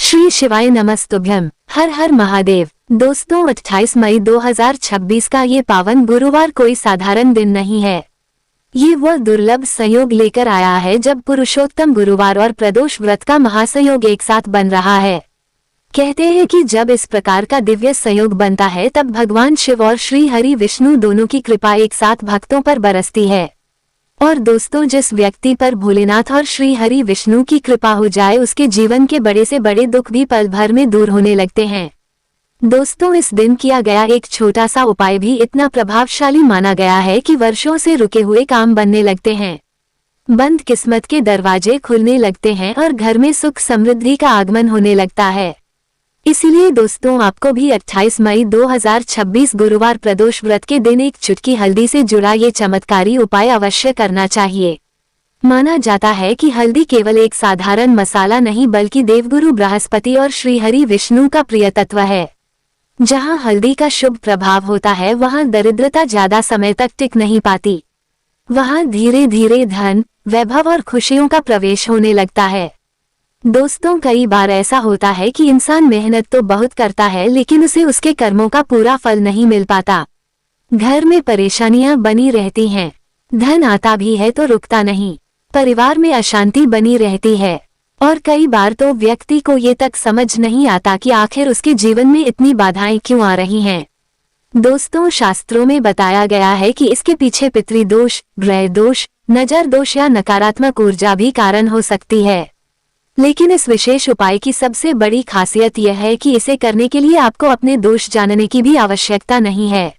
श्री शिवाय नमस्तुभ्यम। हर हर महादेव। दोस्तों 28 मई 2026 का ये पावन गुरुवार कोई साधारण दिन नहीं है। ये वह दुर्लभ संयोग लेकर आया है जब पुरुषोत्तम गुरुवार और प्रदोष व्रत का महासंयोग एक साथ बन रहा है। कहते हैं कि जब इस प्रकार का दिव्य संयोग बनता है तब भगवान शिव और श्री हरि विष्णु दोनों की कृपा एक साथ भक्तों पर बरसती है। और दोस्तों, जिस व्यक्ति पर भोलेनाथ और श्री हरि विष्णु की कृपा हो जाए उसके जीवन के बड़े से बड़े दुख भी पल भर में दूर होने लगते हैं। दोस्तों, इस दिन किया गया एक छोटा सा उपाय भी इतना प्रभावशाली माना गया है कि वर्षों से रुके हुए काम बनने लगते हैं, बंद किस्मत के दरवाजे खुलने लगते हैं और घर में सुख समृद्धि का आगमन होने लगता है। इसीलिए दोस्तों, आपको भी 28 मई 2026 गुरुवार प्रदोष व्रत के दिन एक चुटकी हल्दी से जुड़ा ये चमत्कारी उपाय अवश्य करना चाहिए। माना जाता है कि हल्दी केवल एक साधारण मसाला नहीं बल्कि देवगुरु बृहस्पति और श्री हरि विष्णु का प्रिय तत्व है। जहां हल्दी का शुभ प्रभाव होता है वहां दरिद्रता ज्यादा समय तक टिक नहीं पाती। वहां धीरे धीरे धन, वैभव और खुशियों का प्रवेश होने लगता है। दोस्तों, कई बार ऐसा होता है कि इंसान मेहनत तो बहुत करता है लेकिन उसे उसके कर्मों का पूरा फल नहीं मिल पाता। घर में परेशानियां बनी रहती हैं, धन आता भी है तो रुकता नहीं, परिवार में अशांति बनी रहती है और कई बार तो व्यक्ति को ये तक समझ नहीं आता कि आखिर उसके जीवन में इतनी बाधाएं क्यों आ रही हैं। दोस्तों, शास्त्रों में बताया गया है कि इसके पीछे पितृदोष, ग्रह दोष, नजर दोष या नकारात्मक ऊर्जा भी कारण हो सकती है। लेकिन इस विशेष उपाय की सबसे बड़ी खासियत यह है कि इसे करने के लिए आपको अपने दोष जानने की भी आवश्यकता नहीं है।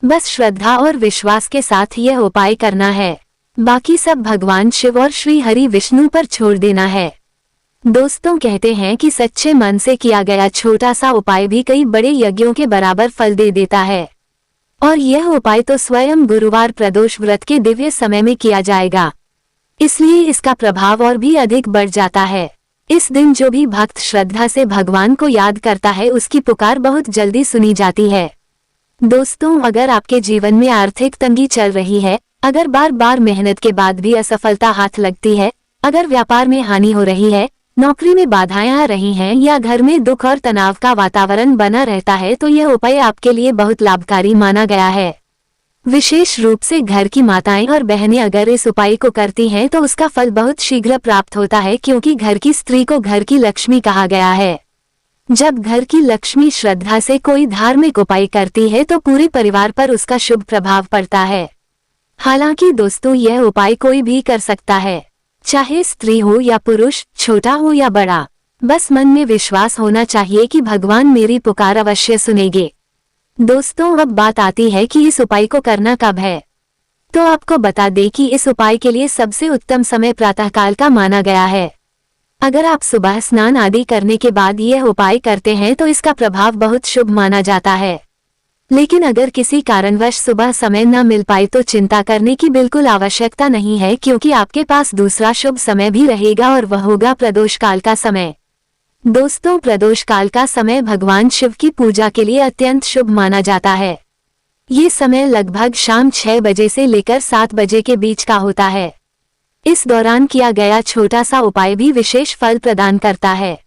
बस श्रद्धा और विश्वास के साथ यह उपाय करना है, बाकी सब भगवान शिव और श्री हरि विष्णु पर छोड़ देना है। दोस्तों, कहते हैं कि सच्चे मन से किया गया छोटा सा उपाय भी कई बड़े यज्ञों के बराबर फल दे देता है। और यह उपाय तो स्वयं गुरुवार प्रदोष व्रत के दिव्य समय में किया जाएगा, इसलिए इसका प्रभाव और भी अधिक बढ़ जाता है। इस दिन जो भी भक्त श्रद्धा से भगवान को याद करता है उसकी पुकार बहुत जल्दी सुनी जाती है। दोस्तों, अगर आपके जीवन में आर्थिक तंगी चल रही है, अगर बार बार मेहनत के बाद भी असफलता हाथ लगती है, अगर व्यापार में हानि हो रही है, नौकरी में बाधाएं आ रही हैं या घर में दुख और तनाव का वातावरण बना रहता है तो यह उपाय आपके लिए बहुत लाभकारी माना गया है। विशेष रूप से घर की माताएं और बहनें अगर इस उपाय को करती हैं तो उसका फल बहुत शीघ्र प्राप्त होता है, क्योंकि घर की स्त्री को घर की लक्ष्मी कहा गया है। जब घर की लक्ष्मी श्रद्धा से कोई धार्मिक उपाय करती है तो पूरे परिवार पर उसका शुभ प्रभाव पड़ता है। हालांकि दोस्तों, यह उपाय कोई भी कर सकता है, चाहे स्त्री हो या पुरुष, छोटा हो या बड़ा। बस मन में विश्वास होना चाहिए कि भगवान मेरी पुकार अवश्य सुनेंगे। दोस्तों, अब बात आती है कि इस उपाय को करना कब है। तो आपको बता दें कि इस उपाय के लिए सबसे उत्तम समय प्रातःकाल का माना गया है। अगर आप सुबह स्नान आदि करने के बाद यह उपाय करते हैं तो इसका प्रभाव बहुत शुभ माना जाता है। लेकिन अगर किसी कारणवश सुबह समय न मिल पाए तो चिंता करने की बिल्कुल आवश्यकता नहीं है, क्योंकि आपके पास दूसरा शुभ समय भी रहेगा और वह होगा प्रदोष काल का समय। दोस्तों, प्रदोष काल का समय भगवान शिव की पूजा के लिए अत्यंत शुभ माना जाता है। ये समय लगभग शाम 6 बजे से लेकर 7 बजे के बीच का होता है। इस दौरान किया गया छोटा सा उपाय भी विशेष फल प्रदान करता है।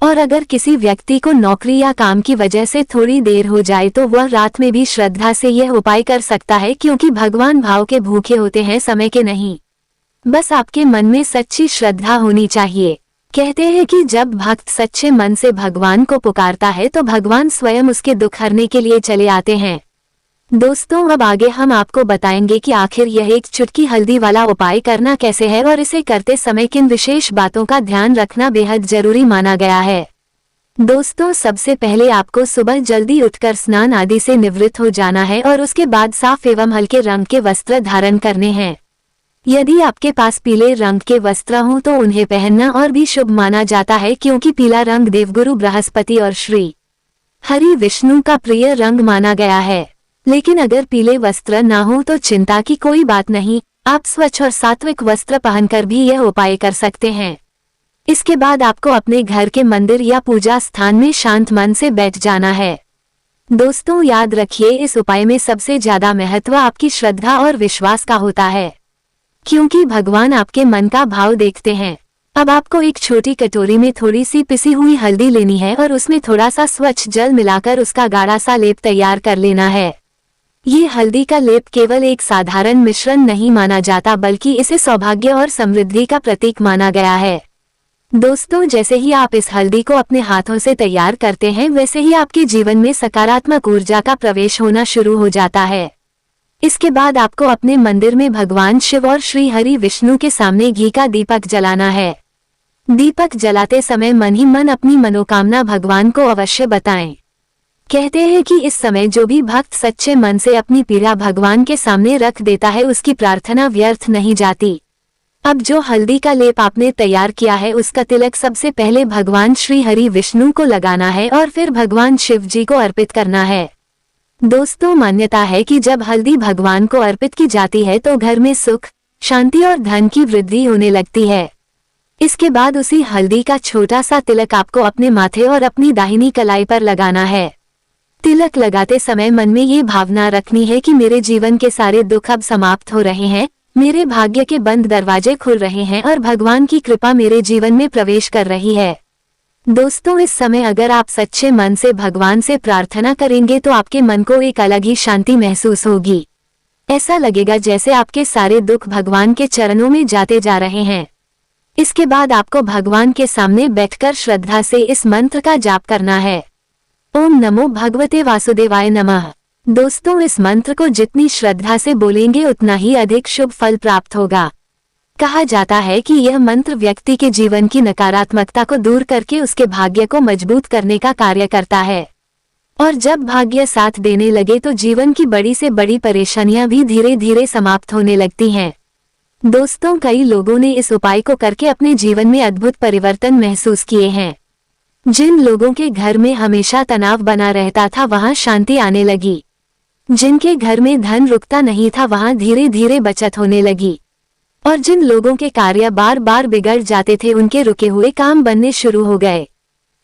और अगर किसी व्यक्ति को नौकरी या काम की वजह से थोड़ी देर हो जाए तो वह रात में भी श्रद्धा से यह उपाय कर सकता है, क्योंकि भगवान भाव के भूखे होते हैं, समय के नहीं। बस आपके मन में सच्ची श्रद्धा होनी चाहिए। कहते हैं कि जब भक्त सच्चे मन से भगवान को पुकारता है तो भगवान स्वयं उसके दुख हरने के लिए चले आते हैं। दोस्तों, अब आगे हम आपको बताएंगे कि आखिर यह एक चुटकी हल्दी वाला उपाय करना कैसे है और इसे करते समय किन विशेष बातों का ध्यान रखना बेहद जरूरी माना गया है। दोस्तों, सबसे पहले आपको सुबह जल्दी उठकर स्नान आदि से निवृत्त हो जाना है और उसके बाद साफ एवं हल्के रंग के वस्त्र धारण करने हैं। यदि आपके पास पीले रंग के वस्त्र हों तो उन्हें पहनना और भी शुभ माना जाता है, क्योंकि पीला रंग देवगुरु बृहस्पति और श्री हरि विष्णु का प्रिय रंग माना गया है। लेकिन अगर पीले वस्त्र ना हो तो चिंता की कोई बात नहीं, आप स्वच्छ और सात्विक वस्त्र पहनकर भी यह उपाय कर सकते हैं। इसके बाद आपको अपने घर के मंदिर या पूजा स्थान में शांत मन से बैठ जाना है। दोस्तों, याद रखिए, इस उपाय में सबसे ज्यादा महत्व आपकी श्रद्धा और विश्वास का होता है, क्योंकि भगवान आपके मन का भाव देखते हैं। अब आपको एक छोटी कटोरी में थोड़ी सी पिसी हुई हल्दी लेनी है और उसमें थोड़ा सा स्वच्छ जल मिलाकर उसका गाढ़ा सा लेप तैयार कर लेना है। ये हल्दी का लेप केवल एक साधारण मिश्रण नहीं माना जाता, बल्कि इसे सौभाग्य और समृद्धि का प्रतीक माना गया है। दोस्तों, जैसे ही आप इस हल्दी को अपने हाथों से तैयार करते हैं, वैसे ही आपके जीवन में सकारात्मक ऊर्जा का प्रवेश होना शुरू हो जाता है। इसके बाद आपको अपने मंदिर में भगवान शिव और श्री हरि विष्णु के सामने घी का दीपक जलाना है। दीपक जलाते समय मन ही मन अपनी मनोकामना भगवान को अवश्य बताएं। कहते हैं कि इस समय जो भी भक्त सच्चे मन से अपनी पीड़ा भगवान के सामने रख देता है, उसकी प्रार्थना व्यर्थ नहीं जाती। अब जो हल्दी का लेप आपने तैयार किया है, उसका तिलक सबसे पहले भगवान श्री हरि विष्णु को लगाना है और फिर भगवान शिव जी को अर्पित करना है। दोस्तों, मान्यता है कि जब हल्दी भगवान को अर्पित की जाती है तो घर में सुख, शांति और धन की वृद्धि होने लगती है। इसके बाद उसी हल्दी का छोटा सा तिलक आपको अपने माथे और अपनी दाहिनी कलाई पर लगाना है। तिलक लगाते समय मन में ये भावना रखनी है कि मेरे जीवन के सारे दुख अब समाप्त हो रहे हैं, मेरे भाग्य के बंद दरवाजे खुल रहे हैं और भगवान की कृपा मेरे जीवन में प्रवेश कर रही है। दोस्तों, इस समय अगर आप सच्चे मन से भगवान से प्रार्थना करेंगे तो आपके मन को एक अलग ही शांति महसूस होगी। ऐसा लगेगा जैसे आपके सारे दुख भगवान के चरणों में जाते जा रहे हैं। इसके बाद आपको भगवान के सामने बैठकर श्रद्धा से इस मंत्र का जाप करना है। ओम नमो भगवते वासुदेवाय नमः। दोस्तों, इस मंत्र को जितनी श्रद्धा से बोलेंगे उतना ही अधिक शुभ फल प्राप्त होगा। कहा जाता है कि यह मंत्र व्यक्ति के जीवन की नकारात्मकता को दूर करके उसके भाग्य को मजबूत करने का कार्य करता है। और जब भाग्य साथ देने लगे तो जीवन की बड़ी से बड़ी परेशानियां भी धीरे धीरे समाप्त होने लगती हैं। दोस्तों, कई लोगों ने इस उपाय को करके अपने जीवन में अद्भुत परिवर्तन महसूस किए हैं। जिन लोगों के घर में हमेशा तनाव बना रहता था, वहां शांति आने लगी। जिनके घर में धन रुकता नहीं था, वहां धीरे धीरे बचत होने लगी। और जिन लोगों के कार्य बार बार बिगड़ जाते थे, उनके रुके हुए काम बनने शुरू हो गए।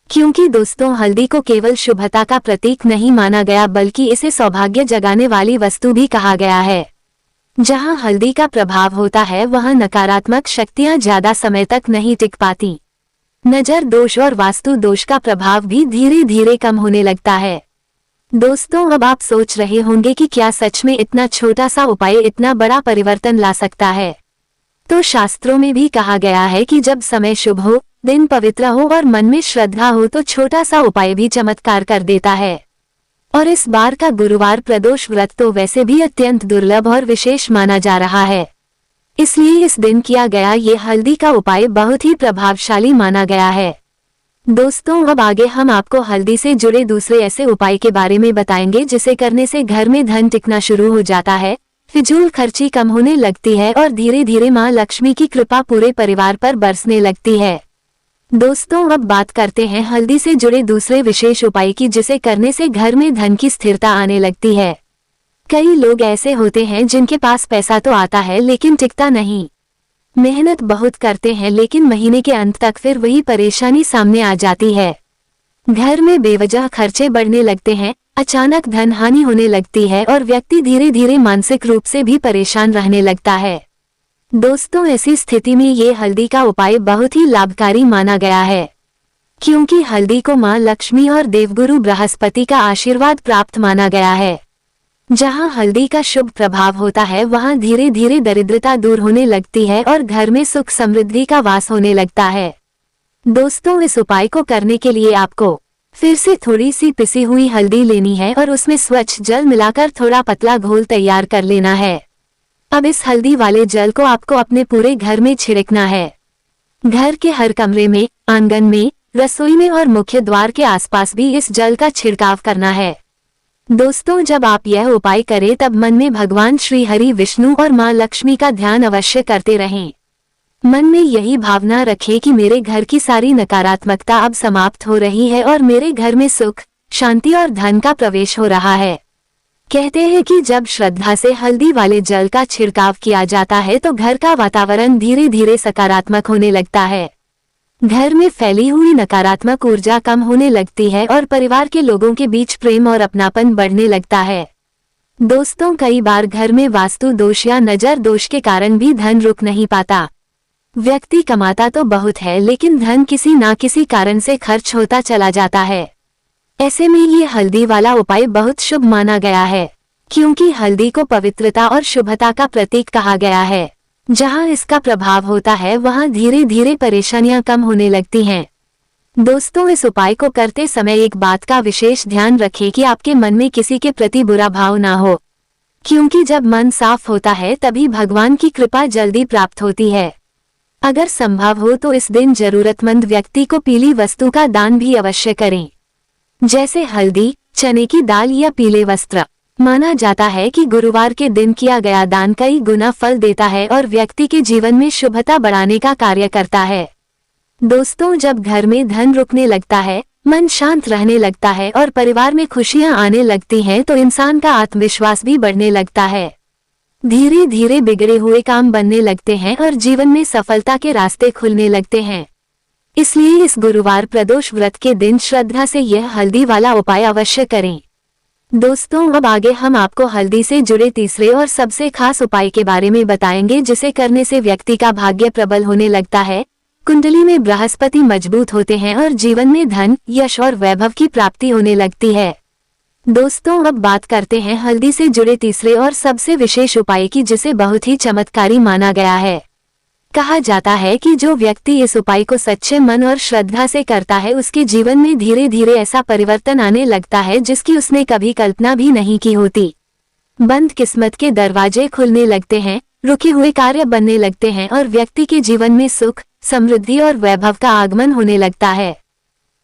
क्योंकि दोस्तों, हल्दी को केवल शुभता का प्रतीक नहीं माना गया, बल्कि इसे सौभाग्य जगाने वाली वस्तु भी कहा गया है। जहां हल्दी का प्रभाव होता है, वहां नकारात्मक शक्तियां ज्यादा समय तक नहीं टिक पाती। नजर दोष और वास्तु दोष का प्रभाव भी धीरे धीरे कम होने लगता है। दोस्तों, अब आप सोच रहे होंगे कि क्या सच में इतना छोटा सा उपाय इतना बड़ा परिवर्तन ला सकता है? तो शास्त्रों में भी कहा गया है कि जब समय शुभ हो, दिन पवित्र हो और मन में श्रद्धा हो तो छोटा सा उपाय भी चमत्कार कर देता है। और इस बार का गुरुवार प्रदोष व्रत तो वैसे भी अत्यंत दुर्लभ और विशेष माना जा रहा है। इसलिए इस दिन किया गया ये हल्दी का उपाय बहुत ही प्रभावशाली माना गया है। दोस्तों, अब आगे हम आपको हल्दी से जुड़े दूसरे ऐसे उपाय के बारे में बताएंगे जिसे करने से घर में धन टिकना शुरू हो जाता है, फिजूल खर्ची कम होने लगती है और धीरे धीरे मां लक्ष्मी की कृपा पूरे परिवार पर बरसने लगती है। दोस्तों, अब बात करते हैं हल्दी से जुड़े दूसरे विशेष उपाय की, जिसे करने से घर में धन की स्थिरता आने लगती है। कई लोग ऐसे होते हैं जिनके पास पैसा तो आता है लेकिन टिकता नहीं। मेहनत बहुत करते हैं लेकिन महीने के अंत तक फिर वही परेशानी सामने आ जाती है। घर में बेवजह खर्चे बढ़ने लगते हैं, अचानक धन हानि होने लगती है और व्यक्ति धीरे धीरे मानसिक रूप से भी परेशान रहने लगता है। दोस्तों, ऐसी स्थिति में ये हल्दी का उपाय बहुत ही लाभकारी माना गया है, क्योंकि हल्दी को मां लक्ष्मी और देवगुरु बृहस्पति का आशीर्वाद प्राप्त माना गया है। जहां हल्दी का शुभ प्रभाव होता है, वहां धीरे धीरे दरिद्रता दूर होने लगती है और घर में सुख समृद्धि का वास होने लगता है। दोस्तों, इस उपाय को करने के लिए आपको फिर से थोड़ी सी पिसी हुई हल्दी लेनी है और उसमें स्वच्छ जल मिलाकर थोड़ा पतला घोल तैयार कर लेना है। अब इस हल्दी वाले जल को आपको अपने पूरे घर में छिड़कना है। घर के हर कमरे में, आंगन में, रसोई में और मुख्य द्वार के आसपास भी इस जल का छिड़काव करना है। दोस्तों, जब आप यह उपाय करें तब मन में भगवान श्री हरि विष्णु और मां लक्ष्मी का ध्यान अवश्य करते रहें। मन में यही भावना रखें कि मेरे घर की सारी नकारात्मकता अब समाप्त हो रही है और मेरे घर में सुख, शांति और धन का प्रवेश हो रहा है। कहते हैं कि जब श्रद्धा से हल्दी वाले जल का छिड़काव किया जाता है तो घर का वातावरण धीरे धीरे सकारात्मक होने लगता है। घर में फैली हुई नकारात्मक ऊर्जा कम होने लगती है और परिवार के लोगों के बीच प्रेम और अपनापन बढ़ने लगता है। दोस्तों, कई बार घर में वास्तु दोष या नजर दोष के कारण भी धन रुक नहीं पाता। व्यक्ति कमाता तो बहुत है लेकिन धन किसी ना किसी कारण से खर्च होता चला जाता है। ऐसे में ये हल्दी वाला उपाय बहुत शुभ माना गया है, क्योंकि हल्दी को पवित्रता और शुभता का प्रतीक कहा गया है। जहाँ इसका प्रभाव होता है वहाँ धीरे धीरे परेशानियां कम होने लगती हैं। दोस्तों, इस उपाय को करते समय एक बात का विशेष ध्यान रखें कि आपके मन में किसी के प्रति बुरा भाव ना हो, क्योंकि जब मन साफ होता है तभी भगवान की कृपा जल्दी प्राप्त होती है। अगर संभव हो तो इस दिन जरूरतमंद व्यक्ति को पीली वस्तु का दान भी अवश्य करें, जैसे हल्दी, चने की दाल या पीले वस्त्र। माना जाता है कि गुरुवार के दिन किया गया दान कई गुना फल देता है और व्यक्ति के जीवन में शुभता बढ़ाने का कार्य करता है। दोस्तों, जब घर में धन रुकने लगता है, मन शांत रहने लगता है और परिवार में खुशियां आने लगती हैं तो इंसान का आत्मविश्वास भी बढ़ने लगता है। धीरे धीरे बिगड़े हुए काम बनने लगते हैं और जीवन में सफलता के रास्ते खुलने लगते हैं। इसलिए इस गुरुवार प्रदोष व्रत के दिन श्रद्धा से यह हल्दी वाला उपाय अवश्य करें। दोस्तों, अब आगे हम आपको हल्दी से जुड़े तीसरे और सबसे खास उपाय के बारे में बताएंगे, जिसे करने से व्यक्ति का भाग्य प्रबल होने लगता है, कुंडली में बृहस्पति मजबूत होते हैं और जीवन में धन, यश और वैभव की प्राप्ति होने लगती है। दोस्तों, अब बात करते हैं हल्दी से जुड़े तीसरे और सबसे विशेष उपाय की, जिसे बहुत ही चमत्कारी माना गया है। कहा जाता है कि जो व्यक्ति इस उपाय को सच्चे मन और श्रद्धा से करता है, उसके जीवन में धीरे धीरे ऐसा परिवर्तन आने लगता है जिसकी उसने कभी कल्पना भी नहीं की होती। बंद किस्मत के दरवाजे खुलने लगते हैं, रुके हुए कार्य बनने लगते हैं और व्यक्ति के जीवन में सुख, समृद्धि और वैभव का आगमन होने लगता है।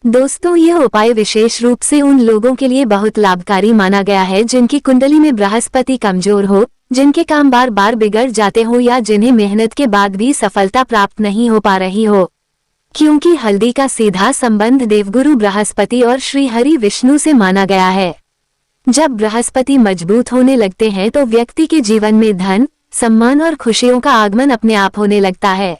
दोस्तों, यह उपाय विशेष रूप से उन लोगों के लिए बहुत लाभकारी माना गया है जिनकी कुंडली में बृहस्पति कमजोर हो, जिनके काम बार बार बिगड़ जाते हो या जिन्हें मेहनत के बाद भी सफलता प्राप्त नहीं हो पा रही हो, क्योंकि हल्दी का सीधा संबंध देवगुरु बृहस्पति और श्री हरि विष्णु से माना गया है। जब बृहस्पति मजबूत होने लगते हैं तो व्यक्ति के जीवन में धन, सम्मान और खुशियों का आगमन अपने आप होने लगता है।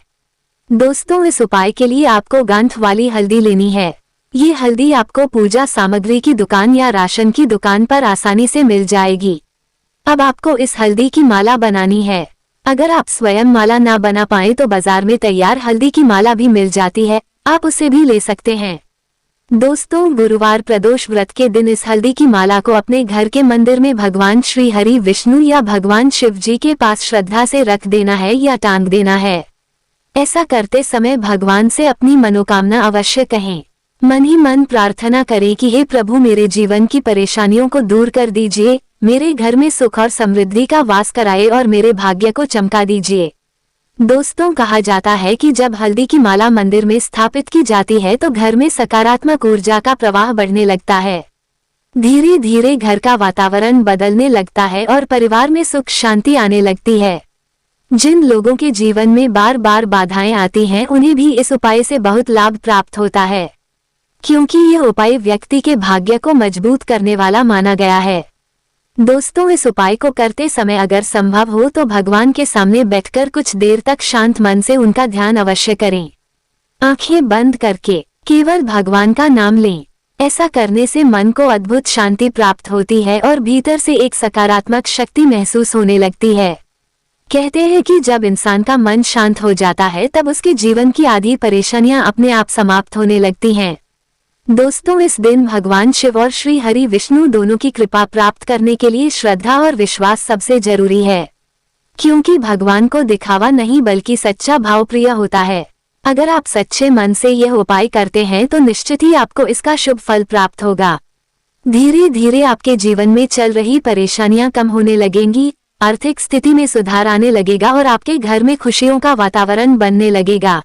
दोस्तों, इस उपाय के लिए आपको गांठ वाली हल्दी लेनी है। ये हल्दी आपको पूजा सामग्री की दुकान या राशन की दुकान पर आसानी से मिल जाएगी। अब आपको इस हल्दी की माला बनानी है। अगर आप स्वयं माला ना बना पाए तो बाजार में तैयार हल्दी की माला भी मिल जाती है, आप उसे भी ले सकते हैं। दोस्तों, गुरुवार प्रदोष व्रत के दिन इस हल्दी की माला को अपने घर के मंदिर में भगवान श्री हरि विष्णु या भगवान शिव जी के पास श्रद्धा से रख देना है या टांग देना है। ऐसा करते समय भगवान से अपनी मनोकामना अवश्य कहें। मन ही मन प्रार्थना करें कि हे प्रभु, मेरे जीवन की परेशानियों को दूर कर दीजिए, मेरे घर में सुख और समृद्धि का वास कराए और मेरे भाग्य को चमका दीजिए। दोस्तों, कहा जाता है कि जब हल्दी की माला मंदिर में स्थापित की जाती है तो घर में सकारात्मक ऊर्जा का प्रवाह बढ़ने लगता है। धीरे धीरे घर का वातावरण बदलने लगता है और परिवार में सुख शांति आने लगती है। जिन लोगों के जीवन में बार बार बाधाएं आती हैं, उन्हें भी इस उपाय से बहुत लाभ प्राप्त होता है, क्योंकि यह उपाय व्यक्ति के भाग्य को मजबूत करने वाला माना गया है। दोस्तों, इस उपाय को करते समय अगर संभव हो तो भगवान के सामने बैठकर कुछ देर तक शांत मन से उनका ध्यान अवश्य करें। आंखें बंद करके केवल भगवान का नाम लें। ऐसा करने से मन को अद्भुत शांति प्राप्त होती है और भीतर से एक सकारात्मक शक्ति महसूस होने लगती है। कहते हैं कि जब इंसान का मन शांत हो जाता है तब उसके जीवन की आधी परेशानियां अपने आप समाप्त होने लगती हैं। दोस्तों, इस दिन भगवान शिव और श्री हरि विष्णु दोनों की कृपा प्राप्त करने के लिए श्रद्धा और विश्वास सबसे जरूरी है, क्योंकि भगवान को दिखावा नहीं बल्कि सच्चा भाव प्रिय होता है। अगर आप सच्चे मन से यह उपाय करते हैं तो निश्चित ही आपको इसका शुभ फल प्राप्त होगा। धीरे धीरे आपके जीवन में चल रही परेशानियां कम होने लगेंगी, आर्थिक स्थिति में सुधार आने लगेगा और आपके घर में खुशियों का वातावरण बनने लगेगा।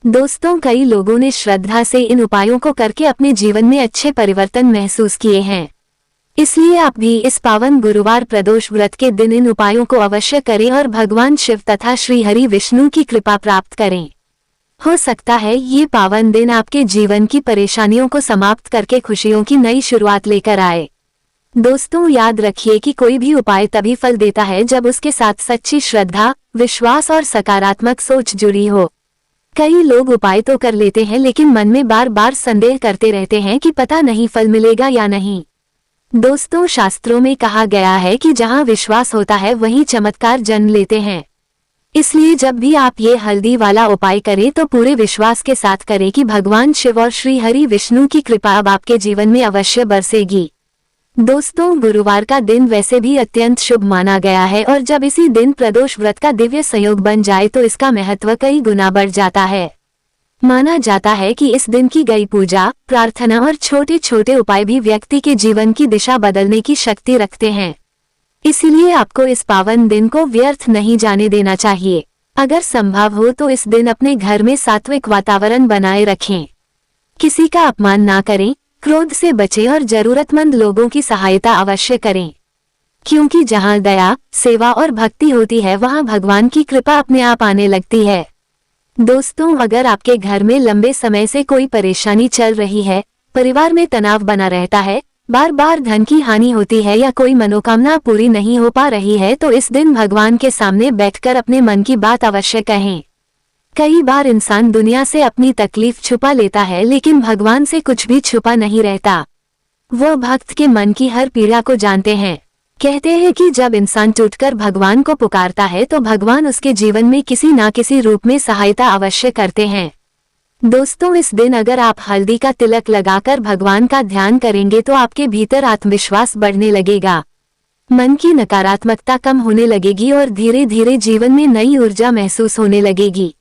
दोस्तों, कई लोगों ने श्रद्धा से इन उपायों को करके अपने जीवन में अच्छे परिवर्तन महसूस किए हैं। इसलिए आप भी इस पावन गुरुवार प्रदोष व्रत के दिन इन उपायों को अवश्य करें और भगवान शिव तथा श्री हरि विष्णु की कृपा प्राप्त करें। हो सकता है ये पावन दिन आपके जीवन की परेशानियों को समाप्त करके खुशियों की नई शुरुआत लेकर आए। दोस्तों, याद रखिए कि कोई भी उपाय तभी फल देता है जब उसके साथ सच्ची श्रद्धा, विश्वास और सकारात्मक सोच जुड़ी हो। कई लोग उपाय तो कर लेते हैं लेकिन मन में बार बार संदेह करते रहते हैं कि पता नहीं फल मिलेगा या नहीं। दोस्तों, शास्त्रों में कहा गया है कि जहां विश्वास होता है वहीं चमत्कार जन्म लेते हैं। इसलिए जब भी आप ये हल्दी वाला उपाय करें तो पूरे विश्वास के साथ करें कि भगवान शिव और श्री हरि विष्णु की कृपा अब आपके जीवन में अवश्य बरसेगी। दोस्तों, गुरुवार का दिन वैसे भी अत्यंत शुभ माना गया है और जब इसी दिन प्रदोष व्रत का दिव्य संयोग बन जाए तो इसका महत्व कई गुना बढ़ जाता है। माना जाता है कि इस दिन की गई पूजा, प्रार्थना और छोटे छोटे उपाय भी व्यक्ति के जीवन की दिशा बदलने की शक्ति रखते हैं। इसीलिए आपको इस पावन दिन को व्यर्थ नहीं जाने देना चाहिए। अगर संभव हो तो इस दिन अपने घर में सात्विक वातावरण बनाए रखें। किसी का अपमान ना करें, क्रोध से बचें और जरूरतमंद लोगों की सहायता अवश्य करें, क्योंकि जहां दया, सेवा और भक्ति होती है वहां भगवान की कृपा अपने आप आने लगती है। दोस्तों, अगर आपके घर में लंबे समय से कोई परेशानी चल रही है, परिवार में तनाव बना रहता है, बार बार धन की हानि होती है या कोई मनोकामना पूरी नहीं हो पा रही है तो इस दिन भगवान के सामने बैठकर अपने मन की बात अवश्य कहें। कई बार इंसान दुनिया से अपनी तकलीफ छुपा लेता है लेकिन भगवान से कुछ भी छुपा नहीं रहता। वो भक्त के मन की हर पीड़ा को जानते हैं। कहते हैं कि जब इंसान टूटकर भगवान को पुकारता है तो भगवान उसके जीवन में किसी न किसी रूप में सहायता अवश्य करते हैं। दोस्तों, इस दिन अगर आप हल्दी का तिलक लगाकर भगवान का ध्यान करेंगे तो आपके भीतर आत्मविश्वास बढ़ने लगेगा, मन की नकारात्मकता कम होने लगेगी और धीरे धीरे जीवन में नई ऊर्जा महसूस होने लगेगी।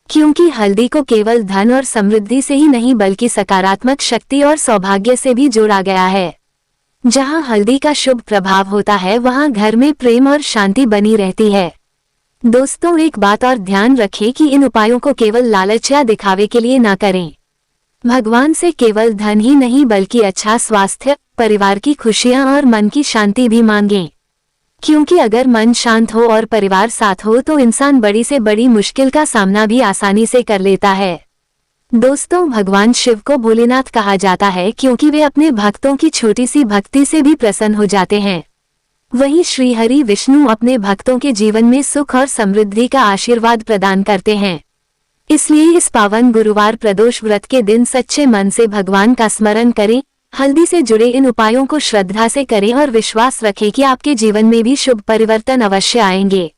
क्योंकि हल्दी को केवल धन और समृद्धि से ही नहीं बल्कि सकारात्मक शक्ति और सौभाग्य से भी जोड़ा गया है। जहां हल्दी का शुभ प्रभाव होता है वहां घर में प्रेम और शांति बनी रहती है। दोस्तों, एक बात और ध्यान रखें कि इन उपायों को केवल लालच या दिखावे के लिए ना करें। भगवान से केवल धन ही नहीं बल्कि अच्छा स्वास्थ्य, परिवार की खुशियां और मन की शांति भी मांगें। क्योंकि अगर मन शांत हो और परिवार साथ हो तो इंसान बड़ी से बड़ी मुश्किल का सामना भी आसानी से कर लेता है। दोस्तों, भगवान शिव को भोलेनाथ कहा जाता है क्योंकि वे अपने भक्तों की छोटी सी भक्ति से भी प्रसन्न हो जाते हैं। वहीं श्री हरि विष्णु अपने भक्तों के जीवन में सुख और समृद्धि का आशीर्वाद प्रदान करते हैं। इसलिए इस पावन गुरुवार प्रदोष व्रत के दिन सच्चे मन से भगवान का स्मरण करें, हल्दी से जुड़े इन उपायों को श्रद्धा से करें और विश्वास रखें कि आपके जीवन में भी शुभ परिवर्तन अवश्य आएंगे।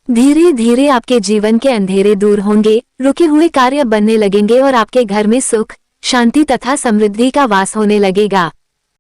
धीरे धीरे आपके जीवन के अंधेरे दूर होंगे, रुके हुए कार्य बनने लगेंगे और आपके घर में सुख, शांति तथा समृद्धि का वास होने लगेगा।